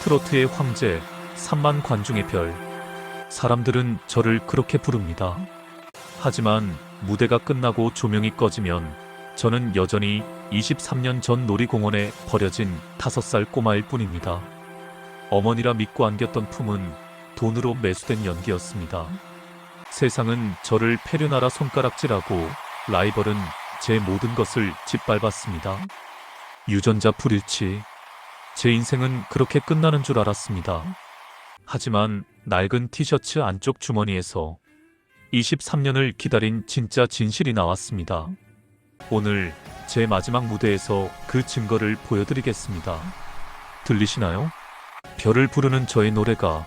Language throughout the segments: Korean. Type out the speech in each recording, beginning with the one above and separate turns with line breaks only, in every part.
트로트의 황제, 3만 관중의 별. 사람들은 저를 그렇게 부릅니다. 하지만 무대가 끝나고 조명이 꺼지면 저는 여전히 23년 전 놀이공원에 버려진 5살 꼬마일 뿐입니다. 어머니라 믿고 안겼던 품은 돈으로 매수된 연기였습니다. 세상은 저를 페류나라 손가락질하고 라이벌은 제 모든 것을 짓밟았습니다. 유전자 불일치. 제 인생은 그렇게 끝나는 줄 알았습니다. 하지만 낡은 티셔츠 안쪽 주머니에서 23년을 기다린 진짜 진실이 나왔습니다. 오늘 제 마지막 무대에서 그 증거를 보여드리겠습니다. 들리시나요? 별을 부르는 저의 노래가.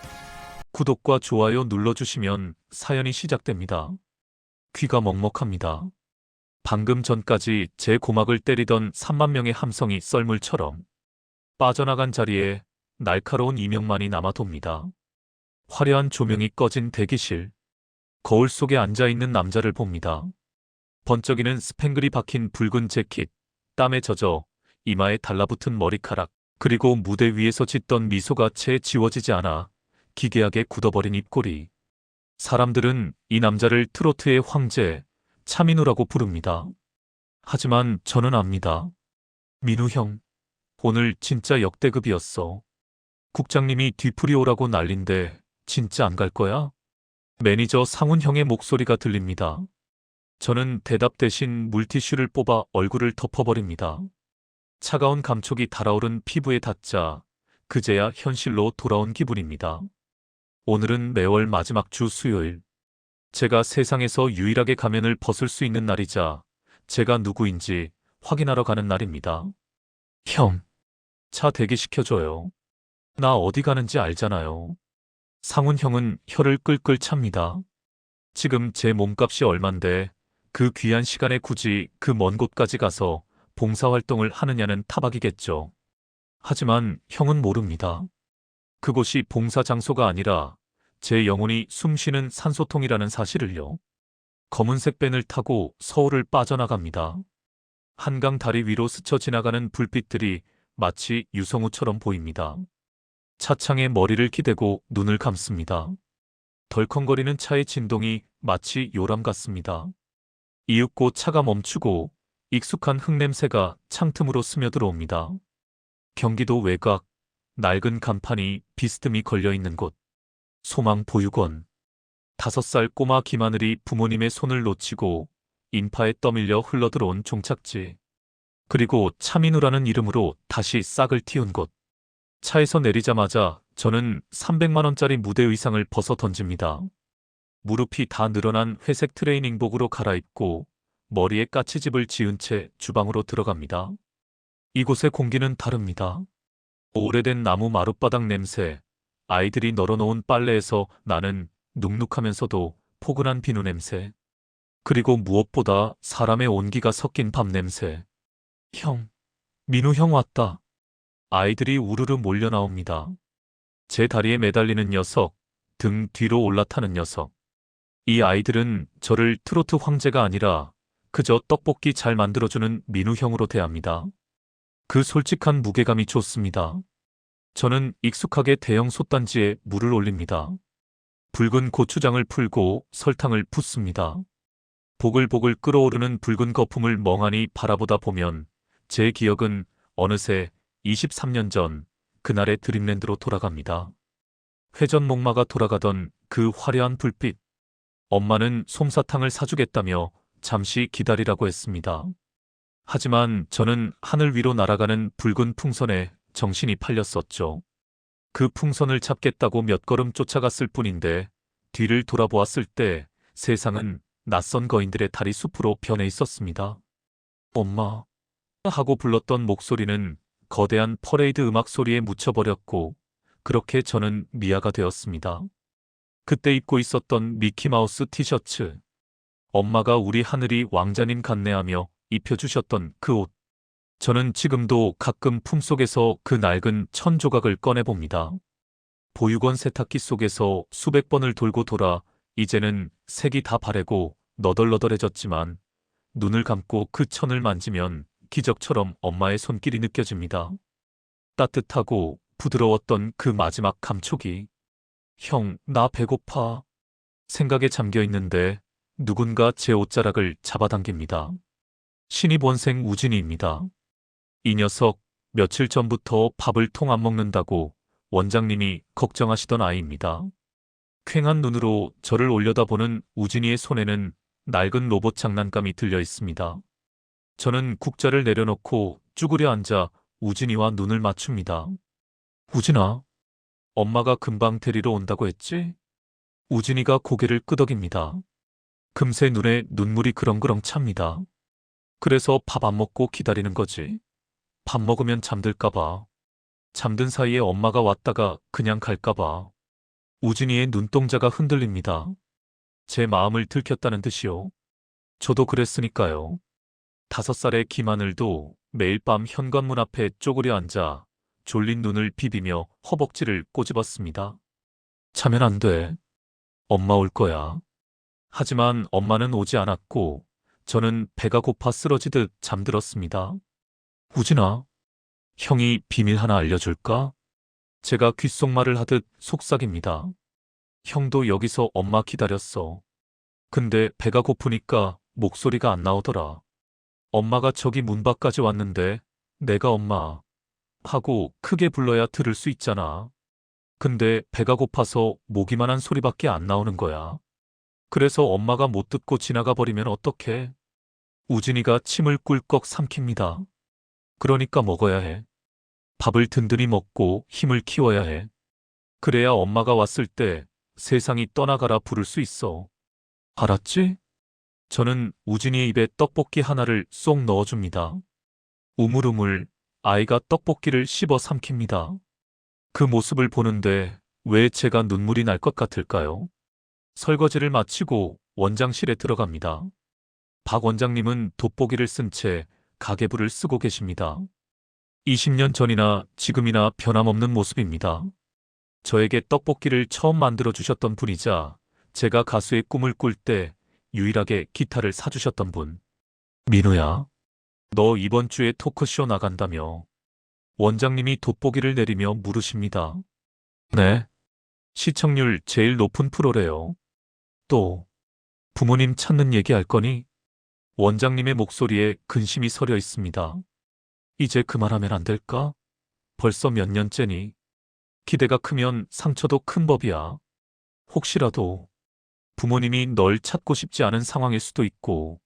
구독과 좋아요 눌러주시면 사연이 시작됩니다. 귀가 먹먹합니다. 방금 전까지 제 고막을 때리던 3만 명의 함성이 썰물처럼 빠져나간 자리에 날카로운 이명만이 남아돕니다. 화려한 조명이 꺼진 대기실. 거울 속에 앉아있는 남자를 봅니다. 번쩍이는 스팽글이 박힌 붉은 재킷, 땀에 젖어 이마에 달라붙은 머리카락, 그리고 무대 위에서 짓던 미소가 채 지워지지 않아 기괴하게 굳어버린 입꼬리. 사람들은 이 남자를 트로트의 황제, 차민우라고 부릅니다. 하지만 저는 압니다. 민우 형, 오늘 진짜 역대급이었어. 국장님이 뒤풀이 오라고 난린데 진짜 안 갈 거야? 매니저 상훈 형의 목소리가 들립니다. 저는 대답 대신 물티슈를 뽑아 얼굴을 덮어버립니다. 차가운 감촉이 달아오른 피부에 닿자 그제야 현실로 돌아온 기분입니다. 오늘은 매월 마지막 주 수요일. 제가 세상에서 유일하게 가면을 벗을 수 있는 날이자 제가 누구인지 확인하러 가는 날입니다. 형, 차 대기시켜줘요. 나 어디 가는지 알잖아요. 상훈 형은 혀를 끌끌 찹니다. 지금 제 몸값이 얼만데 그 귀한 시간에 굳이 그 먼 곳까지 가서 봉사활동을 하느냐는 타박이겠죠. 하지만 형은 모릅니다. 그곳이 봉사 장소가 아니라 제 영혼이 숨쉬는 산소통이라는 사실을요. 검은색 밴을 타고 서울을 빠져나갑니다. 한강 다리 위로 스쳐 지나가는 불빛들이 마치 유성우처럼 보입니다. 차창에 머리를 기대고 눈을 감습니다. 덜컹거리는 차의 진동이 마치 요람 같습니다. 이윽고 차가 멈추고 익숙한 흙냄새가 창틈으로 스며들어옵니다. 경기도 외곽, 낡은 간판이 비스듬히 걸려있는 곳. 소망보육원. 5살 꼬마 김하늘이 부모님의 손을 놓치고 인파에 떠밀려 흘러들어온 종착지. 그리고 차민우라는 이름으로 다시 싹을 틔운 곳. 차에서 내리자마자 저는 300만 원짜리 무대 의상을 벗어 던집니다. 무릎이 다 늘어난 회색 트레이닝복으로 갈아입고 머리에 까치집을 지은 채 주방으로 들어갑니다. 이곳의 공기는 다릅니다. 오래된 나무 마룻바닥 냄새, 아이들이 널어놓은 빨래에서 나는 눅눅하면서도 포근한 비누 냄새, 그리고 무엇보다 사람의 온기가 섞인 밥 냄새. 형, 민우 형 왔다. 아이들이 우르르 몰려 나옵니다. 제 다리에 매달리는 녀석, 등 뒤로 올라타는 녀석. 이 아이들은 저를 트로트 황제가 아니라 그저 떡볶이 잘 만들어주는 민우 형으로 대합니다. 그 솔직한 무게감이 좋습니다. 저는 익숙하게 대형 솥단지에 물을 올립니다. 붉은 고추장을 풀고 설탕을 붓습니다. 보글보글 끓어오르는 붉은 거품을 멍하니 바라보다 보면 제 기억은 어느새 23년 전 그날의 드림랜드로 돌아갑니다. 회전 목마가 돌아가던 그 화려한 불빛. 엄마는 솜사탕을 사주겠다며 잠시 기다리라고 했습니다. 하지만 저는 하늘 위로 날아가는 붉은 풍선에 정신이 팔렸었죠. 그 풍선을 잡겠다고 몇 걸음 쫓아갔을 뿐인데 뒤를 돌아보았을 때 세상은 낯선 거인들의 다리 숲으로 변해 있었습니다. 엄마 하고 불렀던 목소리는 거대한 퍼레이드 음악 소리에 묻혀버렸고 그렇게 저는 미아가 되었습니다. 그때 입고 있었던 미키마우스 티셔츠, 엄마가 우리 하늘이 왕자님 같네하며 입혀주셨던 그 옷. 저는 지금도 가끔 품속에서 그 낡은 천 조각을 꺼내봅니다. 보육원 세탁기 속에서 수백 번을 돌고 돌아 이제는 색이 다 바래고 너덜너덜해졌지만 눈을 감고 그 천을 만지면 기적처럼 엄마의 손길이 느껴집니다. 따뜻하고 부드러웠던 그 마지막 감촉이. 형, 나 배고파. 생각에 잠겨 있는데 누군가 제 옷자락을 잡아당깁니다. 신입원생 우진이입니다. 이 녀석 며칠 전부터 밥을 통 안 먹는다고 원장님이 걱정하시던 아이입니다. 퀭한 눈으로 저를 올려다보는 우진이의 손에는 낡은 로봇 장난감이 들려 있습니다. 저는 국자를 내려놓고 쭈그려 앉아 우진이와 눈을 맞춥니다. 우진아, 엄마가 금방 데리러 온다고 했지? 우진이가 고개를 끄덕입니다. 금세 눈에 눈물이 그렁그렁 찹니다. 그래서 밥 안 먹고 기다리는 거지. 밥 먹으면 잠들까봐. 잠든 사이에 엄마가 왔다가 그냥 갈까봐. 우진이의 눈동자가 흔들립니다. 제 마음을 들켰다는 듯이요. 저도 그랬으니까요. 5살의 김하늘도 매일 밤 현관문 앞에 쪼그려 앉아 졸린 눈을 비비며 허벅지를 꼬집었습니다. 자면 안 돼. 엄마 올 거야. 하지만 엄마는 오지 않았고 저는 배가 고파 쓰러지듯 잠들었습니다. 우진아, 형이 비밀 하나 알려줄까? 제가 귓속말을 하듯 속삭입니다. 형도 여기서 엄마 기다렸어. 근데 배가 고프니까 목소리가 안 나오더라. 엄마가 저기 문 밖까지 왔는데 내가 엄마 하고 크게 불러야 들을 수 있잖아. 근데 배가 고파서 모기만한 소리밖에 안 나오는 거야. 그래서 엄마가 못 듣고 지나가 버리면 어떡해? 우진이가 침을 꿀꺽 삼킵니다. 그러니까 먹어야 해. 밥을 든든히 먹고 힘을 키워야 해. 그래야 엄마가 왔을 때 세상이 떠나가라 부를 수 있어. 알았지? 저는 우진이의 입에 떡볶이 하나를 쏙 넣어줍니다. 우물우물 아이가 떡볶이를 씹어 삼킵니다. 그 모습을 보는데 왜 제가 눈물이 날 것 같을까요? 설거지를 마치고 원장실에 들어갑니다. 박 원장님은 돋보기를 쓴 채 가계부를 쓰고 계십니다. 20년 전이나 지금이나 변함없는 모습입니다. 저에게 떡볶이를 처음 만들어 주셨던 분이자 제가 가수의 꿈을 꿀 때 유일하게 기타를 사주셨던 분. 민우야, 너 이번 주에 토크쇼 나간다며. 원장님이 돋보기를 내리며 물으십니다. 네. 시청률 제일 높은 프로래요. 또 부모님 찾는 얘기 할 거니? 원장님의 목소리에 근심이 서려 있습니다. 이제 그만하면 안 될까? 벌써 몇 년째니? 기대가 크면 상처도 큰 법이야. 혹시라도 부모님이 널 찾고 싶지 않은 상황일 수도 있고.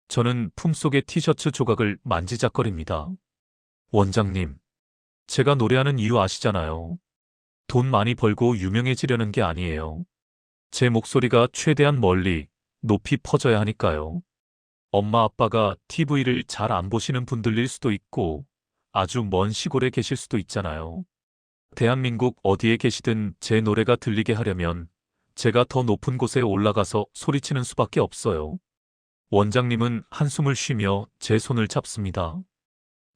저는 품속의 티셔츠 조각을 만지작거립니다. 원장님, 제가 노래하는 이유 아시잖아요. 돈 많이 벌고 유명해지려는 게 아니에요. 제 목소리가 최대한 멀리, 높이 퍼져야 하니까요. 엄마 아빠가 TV를 잘 안 보시는 분들일 수도 있고 아주 먼 시골에 계실 수도 있잖아요. 대한민국 어디에 계시든 제 노래가 들리게 하려면 제가 더 높은 곳에 올라가서 소리치는 수밖에 없어요. 원장님은 한숨을 쉬며 제 손을 잡습니다.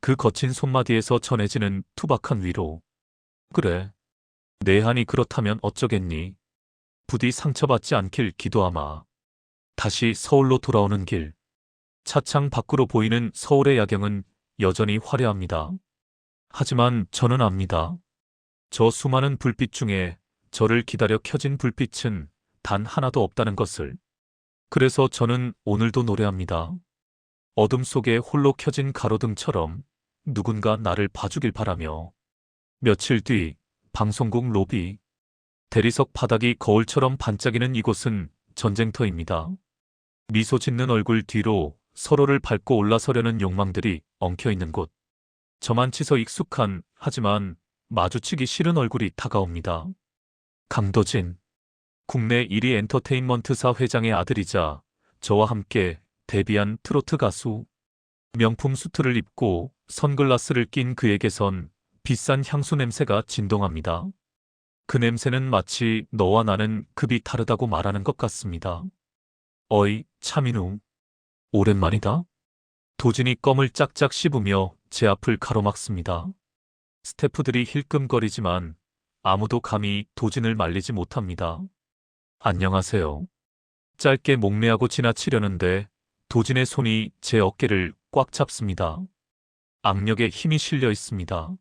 그 거친 손마디에서 전해지는 투박한 위로. 그래, 내 한이 그렇다면 어쩌겠니? 부디 상처받지 않길 기도하마. 다시 서울로 돌아오는 길. 차창 밖으로 보이는 서울의 야경은 여전히 화려합니다. 하지만 저는 압니다. 저 수많은 불빛 중에 저를 기다려 켜진 불빛은 단 하나도 없다는 것을. 그래서 저는 오늘도 노래합니다. 어둠 속에 홀로 켜진 가로등처럼 누군가 나를 봐주길 바라며. 며칠 뒤 방송국 로비. 대리석 바닥이 거울처럼 반짝이는 이곳은 전쟁터입니다. 미소 짓는 얼굴 뒤로 서로를 밟고 올라서려는 욕망들이 엉켜있는 곳. 저만 치서 익숙한, 하지만 마주치기 싫은 얼굴이 다가옵니다. 강도진. 국내 1위 엔터테인먼트사 회장의 아들이자 저와 함께 데뷔한 트로트 가수. 명품 수트를 입고 선글라스를 낀 그에게선 비싼 향수 냄새가 진동합니다. 그 냄새는 마치 너와 나는 급이 다르다고 말하는 것 같습니다. 어이, 차민우. 오랜만이다. 도진이 껌을 짝짝 씹으며 제 앞을 가로막습니다. 스태프들이 힐끔거리지만 아무도 감히 도진을 말리지 못합니다. 안녕하세요. 짧게 목례하고 지나치려는데 도진의 손이 제 어깨를 꽉 잡습니다. 악력에 힘이 실려 있습니다.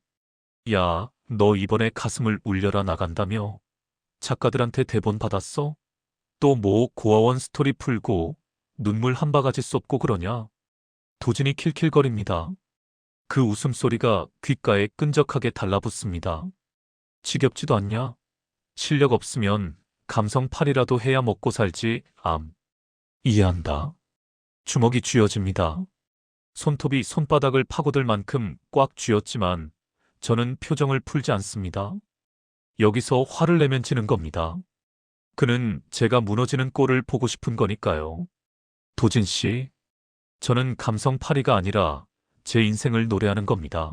야, 너 이번에 가슴을 울려라 나간다며? 작가들한테 대본 받았어? 또 뭐 고아원 스토리 풀고 눈물 한 바가지 쏟고 그러냐? 도진이 킬킬거립니다. 그 웃음소리가 귓가에 끈적하게 달라붙습니다. 지겹지도 않냐? 실력 없으면 감성팔이라도 해야 먹고 살지, 암. 이해한다. 주먹이 쥐어집니다. 손톱이 손바닥을 파고들 만큼 꽉 쥐었지만 저는 표정을 풀지 않습니다. 여기서 화를 내면 지는 겁니다. 그는 제가 무너지는 꼴을 보고 싶은 거니까요. 도진 씨, 저는 감성팔이가 아니라 제 인생을 노래하는 겁니다.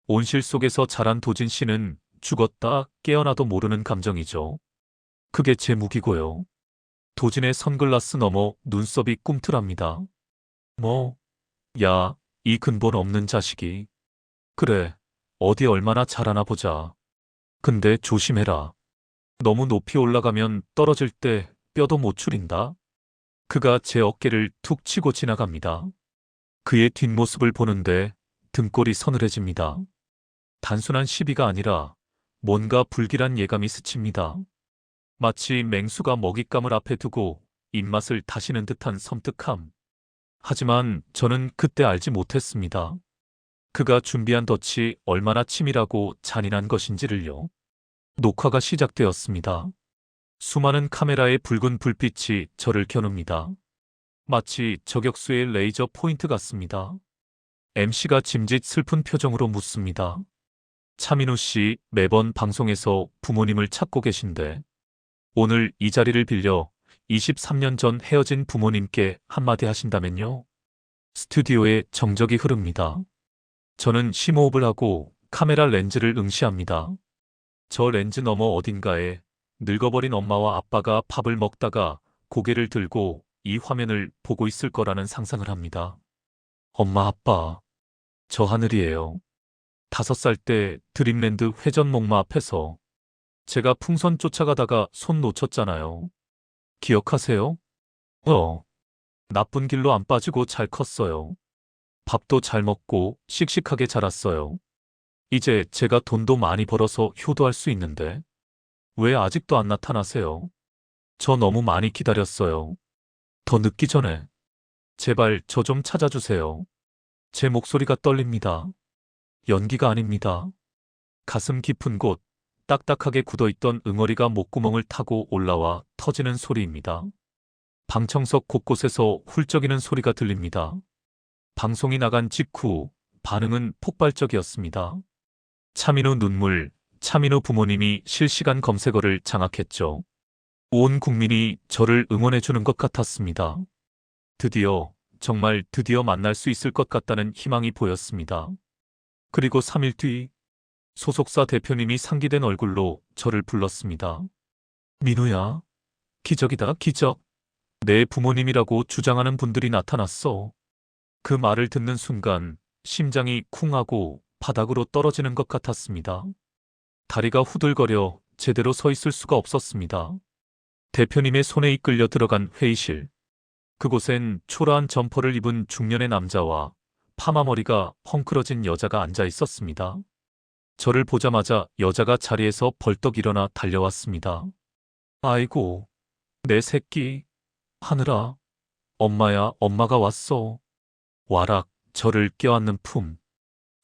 온실 속에서 자란 도진 씨는 죽었다 깨어나도 모르는 감정이죠. 그게 제 무기고요. 도진의 선글라스 너머 눈썹이 꿈틀합니다. 뭐, 야, 이 근본 없는 자식이. 그래, 어디 얼마나 잘하나 보자. 근데 조심해라. 너무 높이 올라가면 떨어질 때 뼈도 못 추린다. 그가 제 어깨를 툭 치고 지나갑니다. 그의 뒷모습을 보는데 등골이 서늘해집니다. 단순한 시비가 아니라 뭔가 불길한 예감이 스칩니다. 마치 맹수가 먹잇감을 앞에 두고 입맛을 다시는 듯한 섬뜩함. 하지만 저는 그때 알지 못했습니다. 그가 준비한 덫이 얼마나 치밀하고 잔인한 것인지를요. 녹화가 시작되었습니다. 수많은 카메라의 붉은 불빛이 저를 겨눕니다. 마치 저격수의 레이저 포인트 같습니다. MC가 짐짓 슬픈 표정으로 묻습니다. 차민우 씨 매번 방송에서 부모님을 찾고 계신데 오늘 이 자리를 빌려 23년 전 헤어진 부모님께 한마디 하신다면요? 스튜디오에 정적이 흐릅니다. 저는 심호흡을 하고 카메라 렌즈를 응시합니다. 저 렌즈 너머 어딘가에 늙어버린 엄마와 아빠가 밥을 먹다가 고개를 들고 이 화면을 보고 있을 거라는 상상을 합니다. 엄마, 아빠, 저 하늘이에요. 5살 때 드림랜드 회전 목마 앞에서 제가 풍선 쫓아가다가 손 놓쳤잖아요. 기억하세요? 나쁜 길로 안 빠지고 잘 컸어요. 밥도 잘 먹고 씩씩하게 자랐어요. 이제 제가 돈도 많이 벌어서 효도할 수 있는데 왜 아직도 안 나타나세요? 저 너무 많이 기다렸어요. 더 늦기 전에 제발 저 좀 찾아주세요. 제 목소리가 떨립니다. 연기가 아닙니다. 가슴 깊은 곳, 딱딱하게 굳어있던 응어리가 목구멍을 타고 올라와 터지는 소리입니다. 방청석 곳곳에서 훌쩍이는 소리가 들립니다. 방송이 나간 직후 반응은 폭발적이었습니다. 차민우 눈물, 차민우 부모님이 실시간 검색어를 장악했죠. 온 국민이 저를 응원해주는 것 같았습니다. 드디어, 정말 드디어 만날 수 있을 것 같다는 희망이 보였습니다. 그리고 3일 뒤, 소속사 대표님이 상기된 얼굴로 저를 불렀습니다. 민우야, 기적이다, 기적. 내 부모님이라고 주장하는 분들이 나타났어. 그 말을 듣는 순간 심장이 쿵하고 바닥으로 떨어지는 것 같았습니다. 다리가 후들거려 제대로 서 있을 수가 없었습니다. 대표님의 손에 이끌려 들어간 회의실. 그곳엔 초라한 점퍼를 입은 중년의 남자와 파마머리가 헝클어진 여자가 앉아 있었습니다. 저를 보자마자 여자가 자리에서 벌떡 일어나 달려왔습니다. 아이고, 내 새끼. 하늘아, 엄마야, 엄마가 왔어. 와락, 저를 껴안는 품.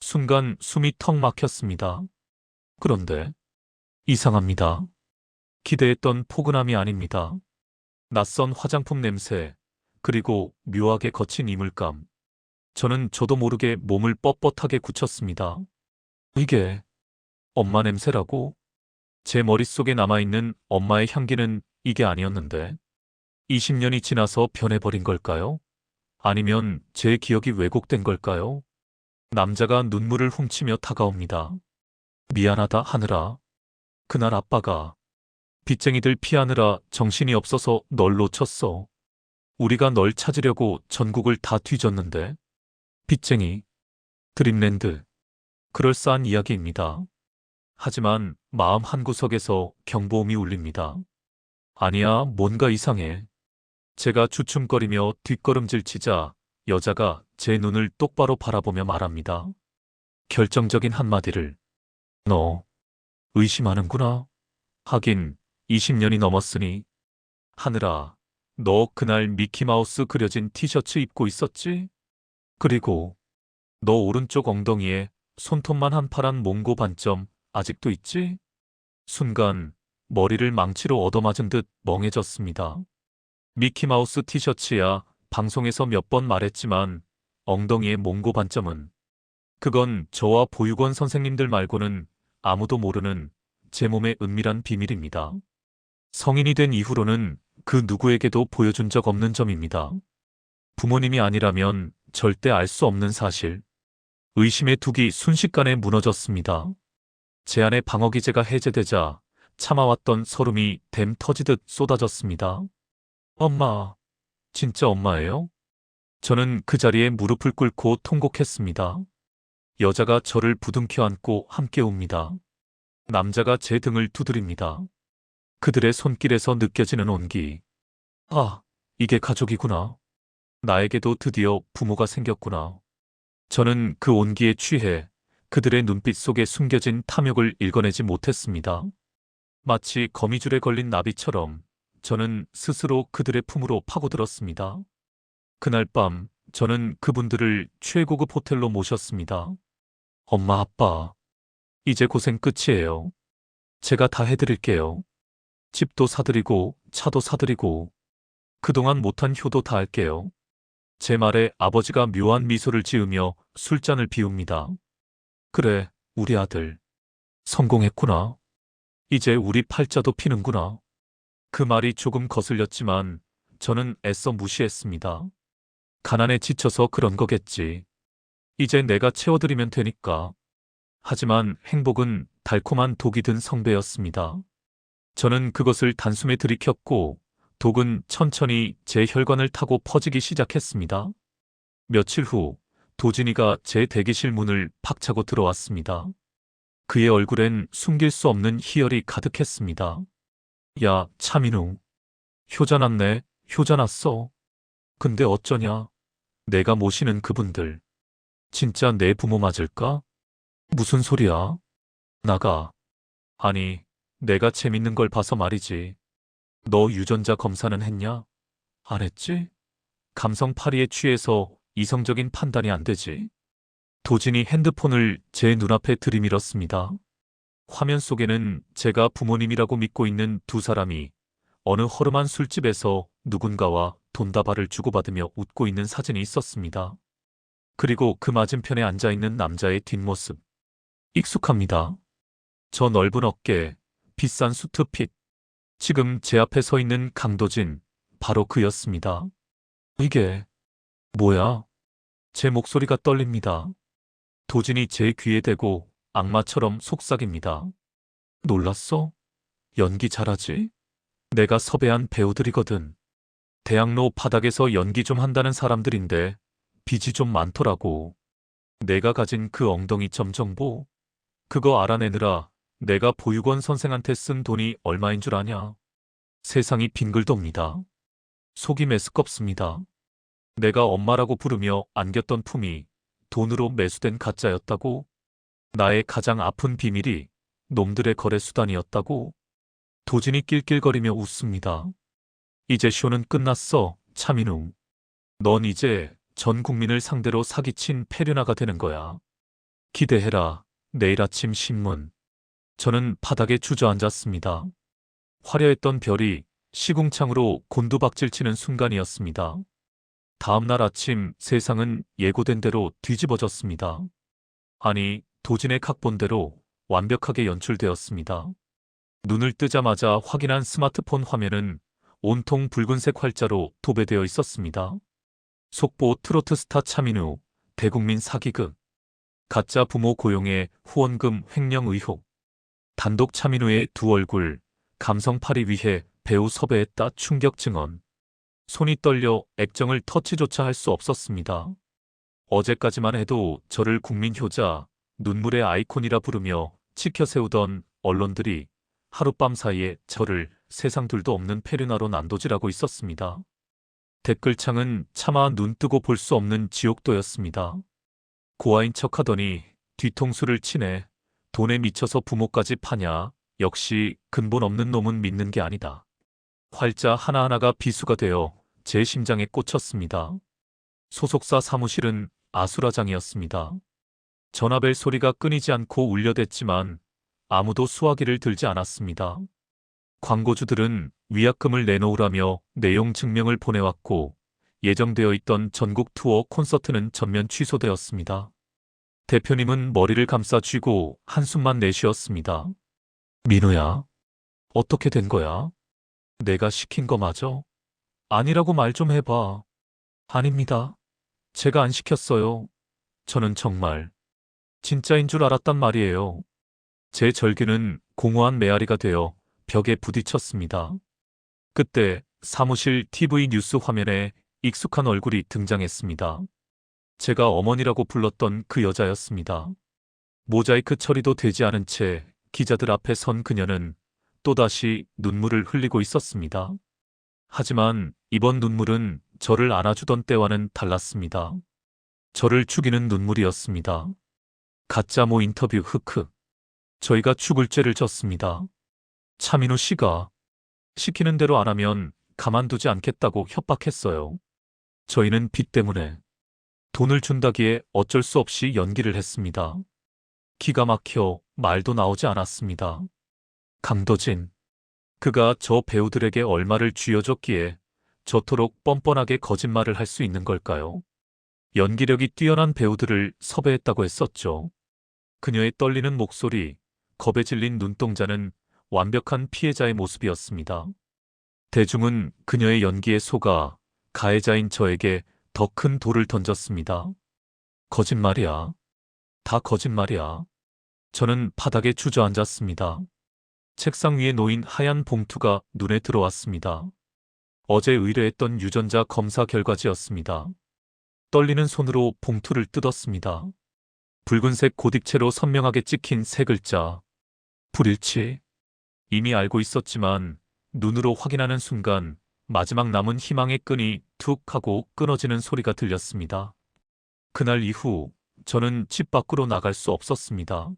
순간 숨이 턱 막혔습니다. 그런데 이상합니다. 기대했던 포근함이 아닙니다. 낯선 화장품 냄새, 그리고 묘하게 거친 이물감. 저는 저도 모르게 몸을 뻣뻣하게 굳혔습니다. 이게 엄마 냄새라고? 제 머릿속에 남아있는 엄마의 향기는 이게 아니었는데 20년이 지나서 변해버린 걸까요? 아니면 제 기억이 왜곡된 걸까요? 남자가 눈물을 훔치며 다가옵니다. 미안하다 하늘아. 그날 아빠가 빚쟁이들 피하느라 정신이 없어서 널 놓쳤어. 우리가 널 찾으려고 전국을 다 뒤졌는데. 빚쟁이, 드림랜드. 그럴싸한 이야기입니다. 하지만 마음 한구석에서 경보음이 울립니다. 아니야, 뭔가 이상해. 제가 주춤거리며 뒷걸음질 치자 여자가 제 눈을 똑바로 바라보며 말합니다. 결정적인 한마디를. 너 의심하는구나. 하긴 20년이 넘었으니. 하늘아, 너 그날 미키마우스 그려진 티셔츠 입고 있었지? 그리고 너 오른쪽 엉덩이에 손톱만 한 파란 몽고 반점 아직도 있지? 순간 머리를 망치로 얻어맞은 듯 멍해졌습니다. 미키마우스 티셔츠야 방송에서 몇 번 말했지만 엉덩이의 몽고 반점은 그건 저와 보육원 선생님들 말고는 아무도 모르는 제 몸의 은밀한 비밀입니다. 성인이 된 이후로는 그 누구에게도 보여준 적 없는 점입니다. 부모님이 아니라면 절대 알 수 없는 사실. 의심의 둑이 순식간에 무너졌습니다. 제 안의 방어 기제가 해제되자 참아왔던 설움이 댐 터지듯 쏟아졌습니다. 엄마, 진짜 엄마예요? 저는 그 자리에 무릎을 꿇고 통곡했습니다. 여자가 저를 부둥켜 안고 함께 옵니다. 남자가 제 등을 두드립니다. 그들의 손길에서 느껴지는 온기. 아, 이게 가족이구나. 나에게도 드디어 부모가 생겼구나. 저는 그 온기에 취해 그들의 눈빛 속에 숨겨진 탐욕을 읽어내지 못했습니다. 마치 거미줄에 걸린 나비처럼 저는 스스로 그들의 품으로 파고들었습니다. 그날 밤 저는 그분들을 최고급 호텔로 모셨습니다. 엄마, 아빠, 이제 고생 끝이에요. 제가 다 해드릴게요. 집도 사드리고 차도 사드리고 그동안 못한 효도 다 할게요. 제 말에 아버지가 묘한 미소를 지으며 술잔을 비웁니다. 그래, 우리 아들. 성공했구나. 이제 우리 팔자도 피는구나. 그 말이 조금 거슬렸지만 저는 애써 무시했습니다. 가난에 지쳐서 그런 거겠지. 이제 내가 채워드리면 되니까. 하지만 행복은 달콤한 독이 든 성배였습니다. 저는 그것을 단숨에 들이켰고 독은 천천히 제 혈관을 타고 퍼지기 시작했습니다. 며칠 후 도진이가 제 대기실 문을 팍 차고 들어왔습니다. 그의 얼굴엔 숨길 수 없는 희열이 가득했습니다. 야, 차민우. 효자 났네, 효자 났어. 근데 어쩌냐? 내가 모시는 그분들. 진짜 내 부모 맞을까? 무슨 소리야? 나가. 아니, 내가 재밌는 걸 봐서 말이지. 너 유전자 검사는 했냐? 안 했지? 감성 파리에 취해서 이성적인 판단이 안 되지. 도진이 핸드폰을 제 눈앞에 들이밀었습니다. 화면 속에는 제가 부모님이라고 믿고 있는 두 사람이 어느 허름한 술집에서 누군가와 돈다발을 주고받으며 웃고 있는 사진이 있었습니다. 그리고 그 맞은편에 앉아있는 남자의 뒷모습. 익숙합니다. 저 넓은 어깨, 비싼 수트핏. 지금 제 앞에 서 있는 강도진, 바로 그였습니다. 이게 뭐야? 제 목소리가 떨립니다. 도진이 제 귀에 대고 악마처럼 속삭입니다. 놀랐어? 연기 잘하지? 내가 섭외한 배우들이거든. 대학로 바닥에서 연기 좀 한다는 사람들인데 빚이 좀 많더라고. 내가 가진 그 엉덩이 점정보? 그거 알아내느라 내가 보육원 선생한테 쓴 돈이 얼마인 줄 아냐? 세상이 빙글 돕니다. 속이 메스껍습니다. 내가 엄마라고 부르며 안겼던 품이 돈으로 매수된 가짜였다고? 나의 가장 아픈 비밀이 놈들의 거래 수단이었다고? 도진이 낄낄거리며 웃습니다. 이제 쇼는 끝났어, 차민웅. 넌 이제 전 국민을 상대로 사기친 페류나가 되는 거야. 기대해라, 내일 아침 신문. 저는 바닥에 주저앉았습니다. 화려했던 별이 시궁창으로 곤두박질치는 순간이었습니다. 다음 날 아침 세상은 예고된 대로 뒤집어졌습니다. 아니, 도진의 각본대로 완벽하게 연출되었습니다. 눈을 뜨자마자 확인한 스마트폰 화면은 온통 붉은색 활자로 도배되어 있었습니다. 속보 트로트 스타 차민우, 대국민 사기극. 가짜 부모 고용에 후원금 횡령 의혹. 단독 차민우의 두 얼굴, 감성팔이 위해 배우 섭외했다 충격 증언. 손이 떨려 액정을 터치조차 할 수 없었습니다. 어제까지만 해도 저를 국민 효자, 눈물의 아이콘이라 부르며 치켜세우던 언론들이 하룻밤 사이에 저를 세상 둘도 없는 페르나로 난도질하고 있었습니다. 댓글창은 차마 눈뜨고 볼 수 없는 지옥도였습니다. 고아인 척하더니 뒤통수를 치네. 돈에 미쳐서 부모까지 파냐? 역시 근본 없는 놈은 믿는 게 아니다. 활자 하나하나가 비수가 되어 제 심장에 꽂혔습니다. 소속사 사무실은 아수라장이었습니다. 전화벨 소리가 끊이지 않고 울려댔지만 아무도 수화기를 들지 않았습니다. 광고주들은 위약금을 내놓으라며 내용 증명을 보내왔고 예정되어 있던 전국 투어 콘서트는 전면 취소되었습니다. 대표님은 머리를 감싸 쥐고 한숨만 내쉬었습니다. 민우야, 어떻게 된 거야? 내가 시킨 거 맞아? 아니라고 말 좀 해봐. 아닙니다. 제가 안 시켰어요. 저는 정말 진짜인 줄 알았단 말이에요. 제 절규는 공허한 메아리가 되어 벽에 부딪혔습니다. 그때 사무실 TV 뉴스 화면에 익숙한 얼굴이 등장했습니다. 제가 어머니라고 불렀던 그 여자였습니다. 모자이크 처리도 되지 않은 채 기자들 앞에 선 그녀는 또다시 눈물을 흘리고 있었습니다. 하지만 이번 눈물은 저를 안아주던 때와는 달랐습니다. 저를 죽이는 눈물이었습니다. 가짜모 인터뷰 흑흑. 저희가 죽을 죄를 졌습니다. 차민우 씨가 시키는 대로 안 하면 가만두지 않겠다고 협박했어요. 저희는 빚 때문에 돈을 준다기에 어쩔 수 없이 연기를 했습니다. 기가 막혀 말도 나오지 않았습니다. 강도진. 그가 저 배우들에게 얼마를 쥐어줬기에 저토록 뻔뻔하게 거짓말을 할 수 있는 걸까요? 연기력이 뛰어난 배우들을 섭외했다고 했었죠. 그녀의 떨리는 목소리, 겁에 질린 눈동자는 완벽한 피해자의 모습이었습니다. 대중은 그녀의 연기에 속아 가해자인 저에게 더 큰 돌을 던졌습니다. 거짓말이야. 다 거짓말이야. 저는 바닥에 주저앉았습니다. 책상 위에 놓인 하얀 봉투가 눈에 들어왔습니다. 어제 의뢰했던 유전자 검사 결과지였습니다. 떨리는 손으로 봉투를 뜯었습니다. 붉은색 고딕체로 선명하게 찍힌 세 글자. 불일치. 이미 알고 있었지만 눈으로 확인하는 순간 마지막 남은 희망의 끈이 툭 하고 끊어지는 소리가 들렸습니다. 그날 이후 저는 집 밖으로 나갈 수 없었습니다.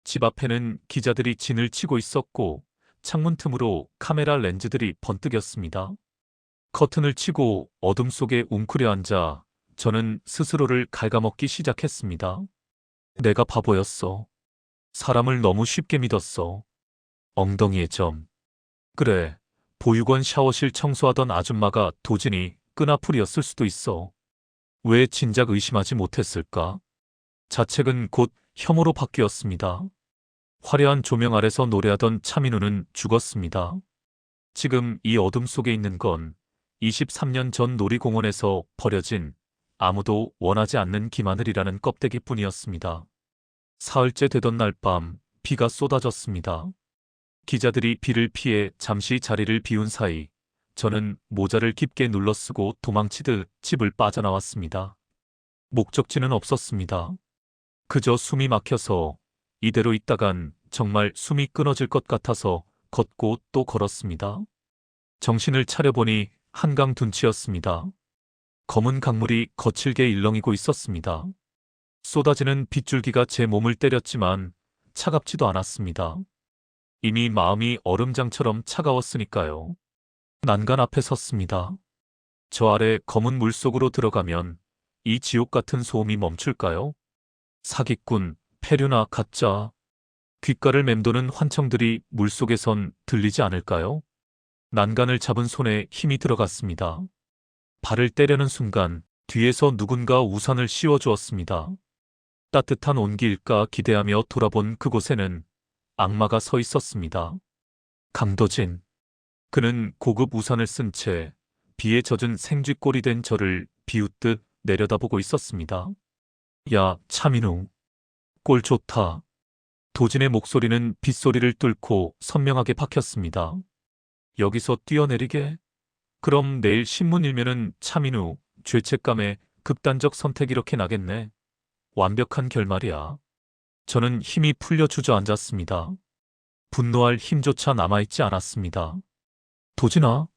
집 앞에는 기자들이 진을 치고 있었고 창문 틈으로 카메라 렌즈들이 번뜩였습니다. 커튼을 치고 어둠 속에 웅크려 앉아 저는 스스로를 갉아먹기 시작했습니다. 내가 바보였어. 사람을 너무 쉽게 믿었어. 엉덩이의 점. 그래, 보육원 샤워실 청소하던 아줌마가 도진이 끈아풀이었을 수도 있어. 왜 진작 의심하지 못했을까? 자책은 곧 혐오로 바뀌었습니다. 화려한 조명 아래서 노래하던 차민우는 죽었습니다. 지금 이 어둠 속에 있는 건 23년 전 놀이공원에서 버려진 아무도 원하지 않는 김하늘이라는 껍데기뿐이었습니다. 사흘째 되던 날 밤 비가 쏟아졌습니다. 기자들이 비를 피해 잠시 자리를 비운 사이 저는 모자를 깊게 눌러쓰고 도망치듯 집을 빠져나왔습니다. 목적지는 없었습니다. 그저 숨이 막혀서 이대로 있다간 정말 숨이 끊어질 것 같아서 걷고 또 걸었습니다. 정신을 차려보니 한강 둔치였습니다. 검은 강물이 거칠게 일렁이고 있었습니다. 쏟아지는 빗줄기가 제 몸을 때렸지만 차갑지도 않았습니다. 이미 마음이 얼음장처럼 차가웠으니까요. 난간 앞에 섰습니다. 저 아래 검은 물속으로 들어가면 이 지옥 같은 소음이 멈출까요? 사기꾼, 폐류나 가짜, 귓가를 맴도는 환청들이 물속에선 들리지 않을까요? 난간을 잡은 손에 힘이 들어갔습니다. 발을 떼려는 순간 뒤에서 누군가 우산을 씌워주었습니다. 따뜻한 온기일까 기대하며 돌아본 그곳에는 악마가 서 있었습니다. 강도진. 그는 고급 우산을 쓴 채 비에 젖은 생쥐꼴이 된 저를 비웃듯 내려다보고 있었습니다. 야, 차민우. 꼴 좋다. 도진의 목소리는 빗소리를 뚫고 선명하게 박혔습니다. 여기서 뛰어내리게? 그럼 내일 신문 일면은 차민우, 죄책감에 극단적 선택 이렇게 나겠네. 완벽한 결말이야. 저는 힘이 풀려 주저앉았습니다. 분노할 힘조차 남아있지 않았습니다. 도진아,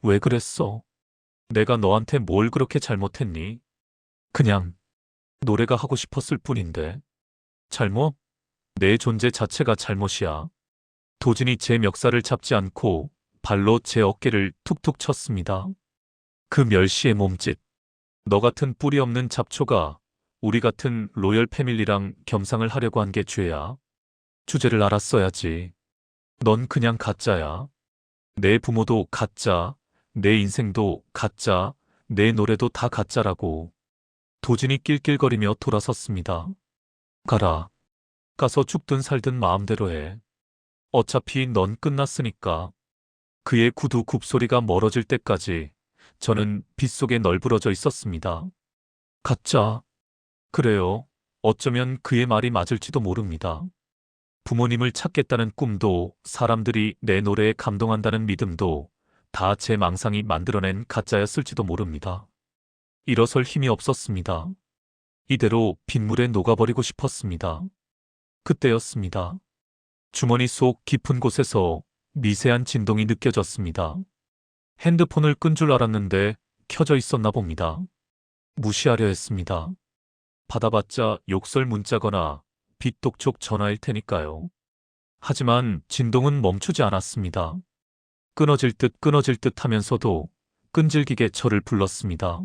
왜 그랬어? 내가 너한테 뭘 그렇게 잘못했니? 그냥 노래가 하고 싶었을 뿐인데. 잘못? 내 존재 자체가 잘못이야. 도진이 제 멱살을 잡지 않고 발로 제 어깨를 툭툭 쳤습니다. 그 멸시의 몸짓. 너 같은 뿌리 없는 잡초가 우리 같은 로열 패밀리랑 겸상을 하려고 한 게 죄야. 주제를 알았어야지. 넌 그냥 가짜야. 내 부모도 가짜, 내 인생도 가짜, 내 노래도 다 가짜라고. 도진이 낄낄거리며 돌아섰습니다. 가라. 가서 죽든 살든 마음대로 해. 어차피 넌 끝났으니까. 그의 구두 굽소리가 멀어질 때까지 저는 빗속에 널브러져 있었습니다. 가짜. 그래요. 어쩌면 그의 말이 맞을지도 모릅니다. 부모님을 찾겠다는 꿈도 사람들이 내 노래에 감동한다는 믿음도 다 제 망상이 만들어낸 가짜였을지도 모릅니다. 일어설 힘이 없었습니다. 이대로 빗물에 녹아버리고 싶었습니다. 그때였습니다. 주머니 속 깊은 곳에서 미세한 진동이 느껴졌습니다. 핸드폰을 끈 줄 알았는데 켜져 있었나 봅니다. 무시하려 했습니다. 받아봤자 욕설 문자거나 빚독촉 전화일 테니까요. 하지만 진동은 멈추지 않았습니다. 끊어질 듯 하면서도 끈질기게 저를 불렀습니다.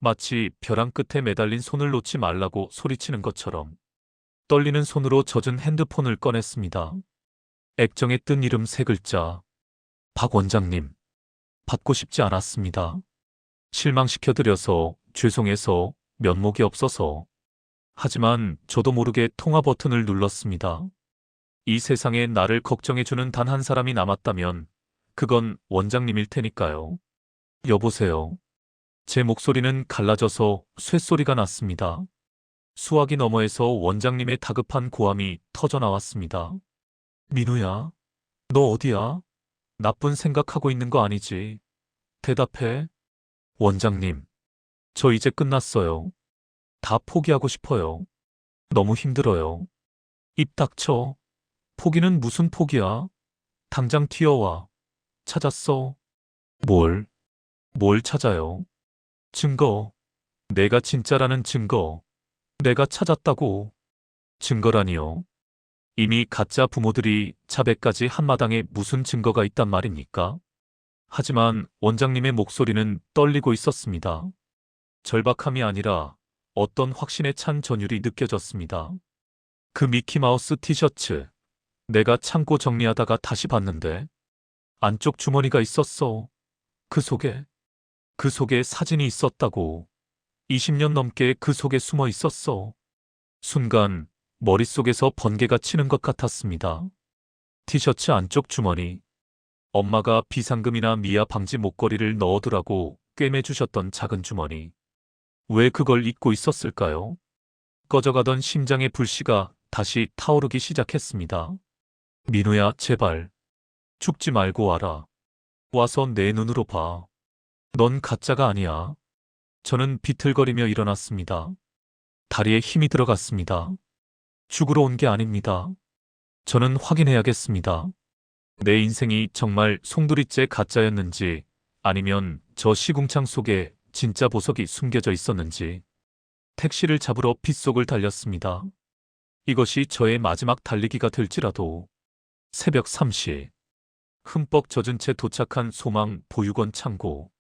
마치 벼랑 끝에 매달린 손을 놓지 말라고 소리치는 것처럼. 떨리는 손으로 젖은 핸드폰을 꺼냈습니다. 액정에 뜬 이름 3글자. 박 원장님. 받고 싶지 않았습니다. 실망시켜드려서 죄송해서 면목이 없어서. 하지만 저도 모르게 통화 버튼을 눌렀습니다. 이 세상에 나를 걱정해주는 단 한 사람이 남았다면 그건 원장님일 테니까요. 여보세요. 제 목소리는 갈라져서 쇳소리가 났습니다. 수화기 너머에서 원장님의 다급한 고함이 터져나왔습니다. 민우야, 너 어디야? 나쁜 생각하고 있는 거 아니지? 대답해. 원장님, 저 이제 끝났어요. 다 포기하고 싶어요. 너무 힘들어요. 입 닥쳐. 포기는 무슨 포기야? 당장 튀어와. 찾았어. 뭘 찾아요? 증거. 내가 진짜라는 증거. 내가 찾았다고. 증거라니요. 이미 가짜 부모들이 자백까지 한마당에 무슨 증거가 있단 말입니까? 하지만 원장님의 목소리는 떨리고 있었습니다. 절박함이 아니라 어떤 확신에 찬 전율이 느껴졌습니다. 그 미키마우스 티셔츠. 내가 창고 정리하다가 다시 봤는데 안쪽 주머니가 있었어. 그 속에 사진이 있었다고. 20년 넘게 그 속에 숨어 있었어. 순간 머릿속에서 번개가 치는 것 같았습니다. 티셔츠 안쪽 주머니. 엄마가 비상금이나 미아 방지 목걸이를 넣어두라고 꿰매주셨던 작은 주머니. 왜 그걸 잊고 있었을까요? 꺼져가던 심장의 불씨가 다시 타오르기 시작했습니다. 민우야, 제발. 죽지 말고 와라. 와서 내 눈으로 봐. 넌 가짜가 아니야. 저는 비틀거리며 일어났습니다. 다리에 힘이 들어갔습니다. 죽으러 온 게 아닙니다. 저는 확인해야겠습니다. 내 인생이 정말 송두리째 가짜였는지 아니면 저 시궁창 속에 진짜 보석이 숨겨져 있었는지. 택시를 잡으러 빗속을 달렸습니다. 이것이 저의 마지막 달리기가 될지라도. 새벽 3시. 흠뻑 젖은 채 도착한 소망 보육원 창고.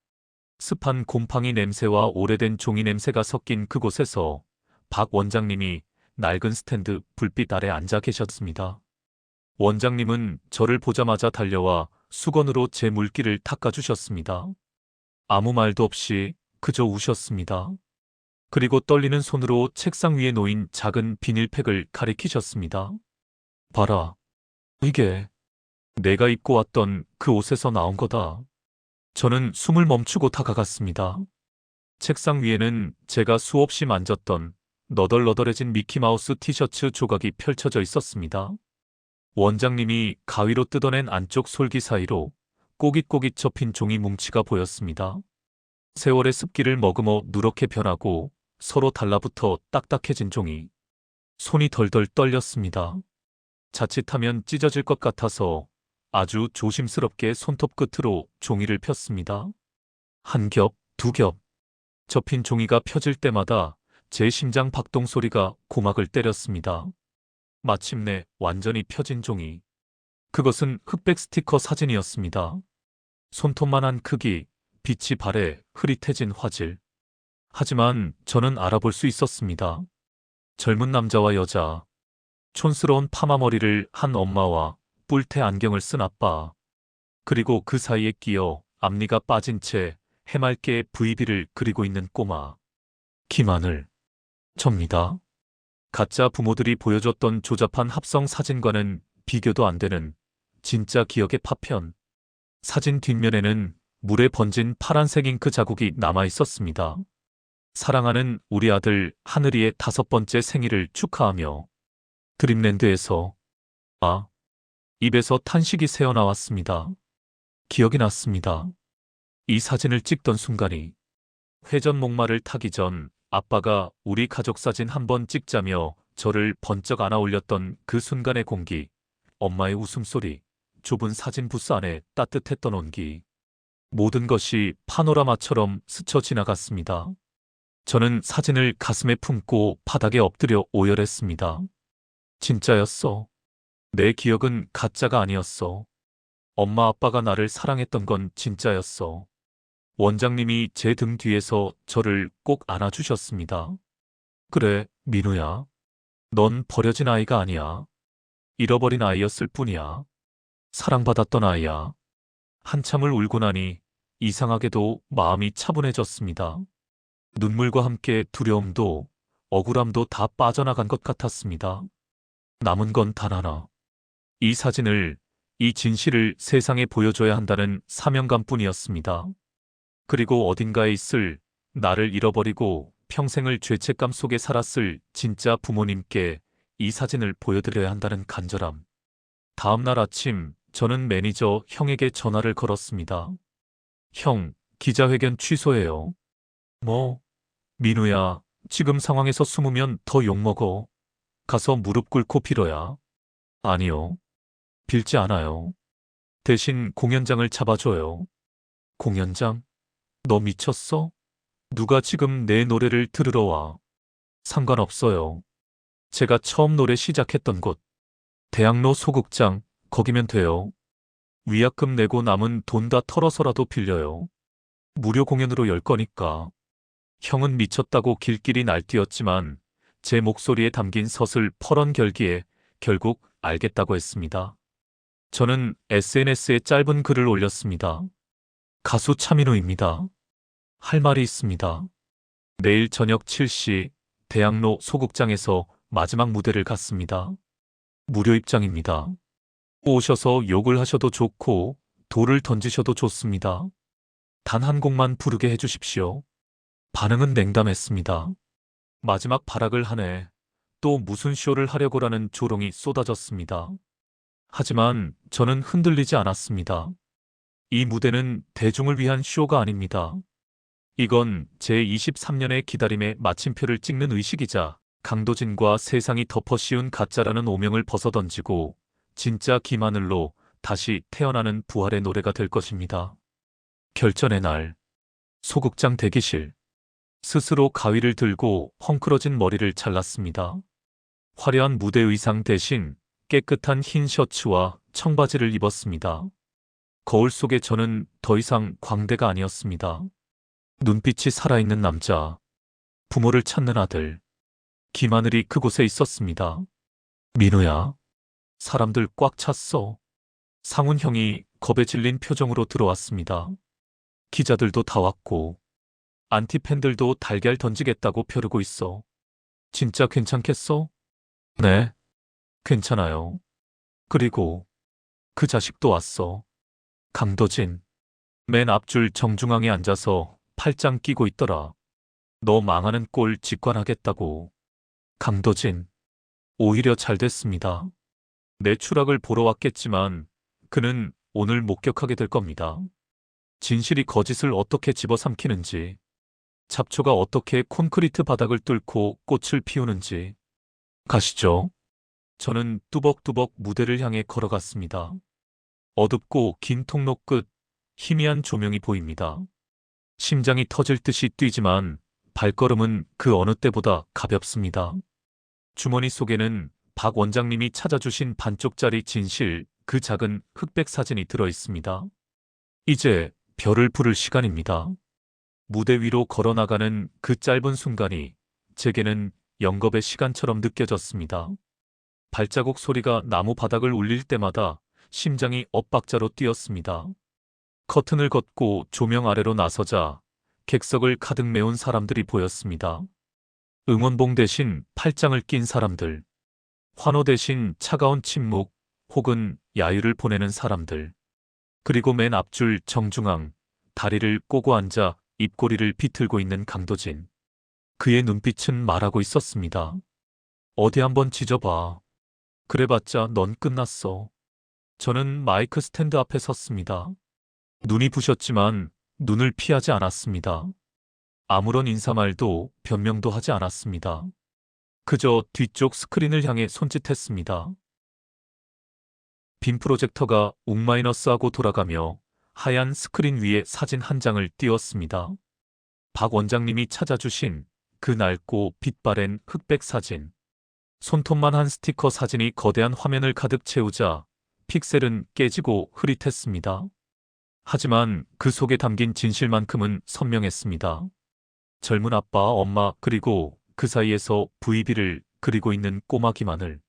습한 곰팡이 냄새와 오래된 종이 냄새가 섞인 그곳에서 박 원장님이 낡은 스탠드 불빛 아래 앉아 계셨습니다. 원장님은 저를 보자마자 달려와 수건으로 제 물기를 닦아주셨습니다. 아무 말도 없이 그저 우셨습니다. 그리고 떨리는 손으로 책상 위에 놓인 작은 비닐팩을 가리키셨습니다. 봐라. 이게 내가 입고 왔던 그 옷에서 나온 거다. 저는 숨을 멈추고 다가갔습니다. 책상 위에는 제가 수없이 만졌던 너덜너덜해진 미키마우스 티셔츠 조각이 펼쳐져 있었습니다. 원장님이 가위로 뜯어낸 안쪽 솔기 사이로 꼬깃꼬깃 접힌 종이 뭉치가 보였습니다. 세월의 습기를 머금어 누렇게 변하고 서로 달라붙어 딱딱해진 종이. 손이 덜덜 떨렸습니다. 자칫하면 찢어질 것 같아서 아주 조심스럽게 손톱 끝으로 종이를 폈습니다. 한 겹, 두 겹. 접힌 종이가 펴질 때마다 제 심장 박동 소리가 고막을 때렸습니다. 마침내 완전히 펴진 종이. 그것은 흑백 스티커 사진이었습니다. 손톱만한 크기, 빛이 발에 흐릿해진 화질. 하지만 저는 알아볼 수 있었습니다. 젊은 남자와 여자, 촌스러운 파마 머리를 한 엄마와 뿔테 안경을 쓴 아빠, 그리고 그 사이에 끼어 앞니가 빠진 채 해맑게 V비를 그리고 있는 꼬마. 김하늘. 접니다. 가짜 부모들이 보여줬던 조잡한 합성 사진과는 비교도 안 되는 진짜 기억의 파편. 사진 뒷면에는 물에 번진 파란색 잉크 자국이 남아 있었습니다. 사랑하는 우리 아들 하늘이의 5번째 생일을 축하하며. 드림랜드에서. 입에서 탄식이 새어나왔습니다. 기억이 났습니다. 이 사진을 찍던 순간이. 회전 목마를 타기 전 아빠가 우리 가족 사진 한번 찍자며 저를 번쩍 안아 올렸던 그 순간의 공기, 엄마의 웃음소리, 좁은 사진 부스 안에 따뜻했던 온기. 모든 것이 파노라마처럼 스쳐 지나갔습니다. 저는 사진을 가슴에 품고 바닥에 엎드려 오열했습니다. 진짜였어. 내 기억은 가짜가 아니었어. 엄마 아빠가 나를 사랑했던 건 진짜였어. 원장님이 제 등 뒤에서 저를 꼭 안아주셨습니다. 그래, 민우야. 넌 버려진 아이가 아니야. 잃어버린 아이였을 뿐이야. 사랑받았던 아이야. 한참을 울고 나니 이상하게도 마음이 차분해졌습니다. 눈물과 함께 두려움도 억울함도 다 빠져나간 것 같았습니다. 남은 건 단 하나. 이 사진을, 이 진실을 세상에 보여줘야 한다는 사명감뿐이었습니다. 그리고 어딘가에 있을 나를 잃어버리고 평생을 죄책감 속에 살았을 진짜 부모님께 이 사진을 보여드려야 한다는 간절함. 다음 날 아침 저는 매니저 형에게 전화를 걸었습니다. 형, 기자회견 취소해요. 뭐? 민우야, 지금 상황에서 숨으면 더 욕먹어. 가서 무릎 꿇고 빌어야. 아니요. 빌지 않아요. 대신 공연장을 잡아줘요. 공연장? 너 미쳤어? 누가 지금 내 노래를 들으러 와? 상관없어요. 제가 처음 노래 시작했던 곳. 대학로 소극장, 거기면 돼요. 위약금 내고 남은 돈 다 털어서라도 빌려요. 무료 공연으로 열 거니까. 형은 미쳤다고 길길이 날뛰었지만 제 목소리에 담긴 서슬 퍼런 결기에 결국 알겠다고 했습니다. 저는 SNS에 짧은 글을 올렸습니다. 가수 차민우입니다. 할 말이 있습니다. 내일 저녁 7시 대학로 소극장에서 마지막 무대를 갖습니다. 무료 입장입니다. 오셔서 욕을 하셔도 좋고 돌을 던지셔도 좋습니다. 단 한 곡만 부르게 해주십시오. 반응은 냉담했습니다. 마지막 발악을 하네. 또 무슨 쇼를 하려고라는 조롱이 쏟아졌습니다. 하지만 저는 흔들리지 않았습니다. 이 무대는 대중을 위한 쇼가 아닙니다. 이건 제 23년의 기다림의 마침표를 찍는 의식이자 강도진과 세상이 덮어 씌운 가짜라는 오명을 벗어던지고 진짜 김하늘로 다시 태어나는 부활의 노래가 될 것입니다. 결전의 날. 소극장 대기실. 스스로 가위를 들고 헝클어진 머리를 잘랐습니다. 화려한 무대 의상 대신 깨끗한 흰 셔츠와 청바지를 입었습니다. 거울 속에 저는 더 이상 광대가 아니었습니다. 눈빛이 살아있는 남자, 부모를 찾는 아들. 김하늘이 그곳에 있었습니다. 민우야. 사람들 꽉 찼어. 상훈 형이 겁에 질린 표정으로 들어왔습니다. 기자들도 다 왔고 안티팬들도 달걀 던지겠다고 벼르고 있어. 진짜 괜찮겠어? 네, 괜찮아요. 그리고 그 자식도 왔어. 강도진. 맨 앞줄 정중앙에 앉아서 팔짱 끼고 있더라. 너 망하는 꼴 직관하겠다고. 강도진. 오히려 잘 됐습니다. 내 추락을 보러 왔겠지만 그는 오늘 목격하게 될 겁니다. 진실이 거짓을 어떻게 집어삼키는지, 잡초가 어떻게 콘크리트 바닥을 뚫고 꽃을 피우는지. 가시죠. 저는 뚜벅뚜벅 무대를 향해 걸어갔습니다. 어둡고 긴 통로 끝 희미한 조명이 보입니다. 심장이 터질 듯이 뛰지만 발걸음은 그 어느 때보다 가볍습니다. 주머니 속에는 박 원장님이 찾아주신 반쪽짜리 진실, 그 작은 흑백 사진이 들어 있습니다. 이제 별을 부를 시간입니다. 무대 위로 걸어나가는 그 짧은 순간이 제게는 영겁의 시간처럼 느껴졌습니다. 발자국 소리가 나무 바닥을 울릴 때마다 심장이 엇박자로 뛰었습니다. 커튼을 걷고 조명 아래로 나서자 객석을 가득 메운 사람들이 보였습니다. 응원봉 대신 팔짱을 낀 사람들, 환호 대신 차가운 침묵 혹은 야유를 보내는 사람들, 그리고 맨 앞줄 정중앙, 다리를 꼬고 앉아 입꼬리를 비틀고 있는 강도진. 그의 눈빛은 말하고 있었습니다. 어디 한번 지져봐. 그래봤자 넌 끝났어. 저는 마이크 스탠드 앞에 섰습니다. 눈이 부셨지만 눈을 피하지 않았습니다. 아무런 인사말도 변명도 하지 않았습니다. 그저 뒤쪽 스크린을 향해 손짓했습니다. 빔 프로젝터가 웅마이너스하고 돌아가며 하얀 스크린 위에 사진 한 장을 띄웠습니다. 박 원장님이 찾아주신 그 낡고 빛바랜 흑백 사진. 손톱만 한 스티커 사진이 거대한 화면을 가득 채우자 픽셀은 깨지고 흐릿했습니다. 하지만 그 속에 담긴 진실만큼은 선명했습니다. 젊은 아빠, 엄마, 그리고 그 사이에서 VB를 그리고 있는 꼬마 김하늘.